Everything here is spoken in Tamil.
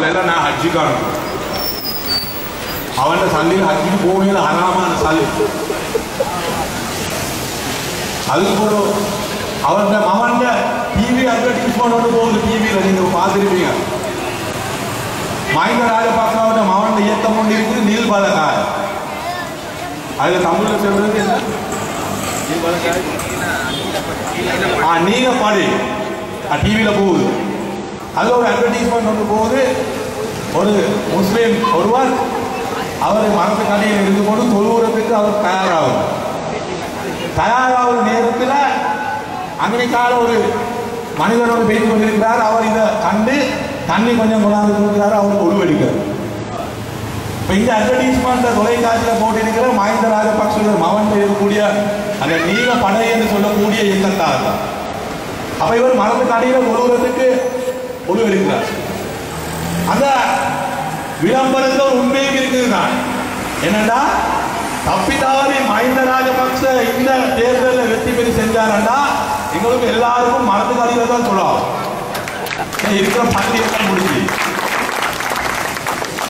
எல்லாம் நான் ஹஜ்ஜிக்கான அவன் சல்லியில் ஹஜ்ஜிக்கு போகல ஹராமான சல்லி அதுக்கு போடு அவன் மகன் டிவி அட்வர்டைஸ்மெண்ட் ஒன்று போகுது டிவியில் நீங்கள் பார்த்துருப்பீங்க மஹிந்த ராஜபக்சவோட மகன் இயக்கம் கொண்டு இருக்குது நீல் பலகாய் அதில் தமிழில் சொல்றது என்ன நீலப்படை டிவியில் போகுது அதில் ஒரு அட்வர்டைஸ்மெண்ட் ஒன்று போகுது ஒரு முஸ்லீம் ஒருவர் அவர் மரத்து கடையில் இருந்து கொண்டு தொழுவுறதுக்கு அவர் தயாராகும் நேரத்தில் அமெரிக்காவில் ஒரு மனிதனோடு பேசி கொண்டிருக்கிறார் அவர் இதை கண்டு தண்ணி கொஞ்சம் கொண்டாந்து கொடுக்கிறார் அவருக்கு உருவெடுக்கிறார் இப்போ இந்த அட்வர்டைஸ்மெண்ட் தொலைக்காட்சியில் போட்டிருக்கிற மஹிந்த ராஜபக்ச மகன் இருக்கக்கூடிய அந்த நீல படை என்று சொல்லக்கூடிய இயக்கத்தார் அப்ப இவர் மரத்து கடையில் ஒழுகுறதுக்கு உருவெடுக்கிறார் அந்த விளம்பரங்கள் உண்மையும் இருக்குதுதான் என்னடா தப்பித்தவறி மஹிந்த ராஜபக்ச இந்த தேர்தலில் வெற்றி பெறி செஞ்சாரண்டா எங்களுக்கு எல்லாருக்கும் மரத்து கடையில் தான் சொல்லலாம் இருக்கிற பள்ளியெல்லாம் முடிச்சு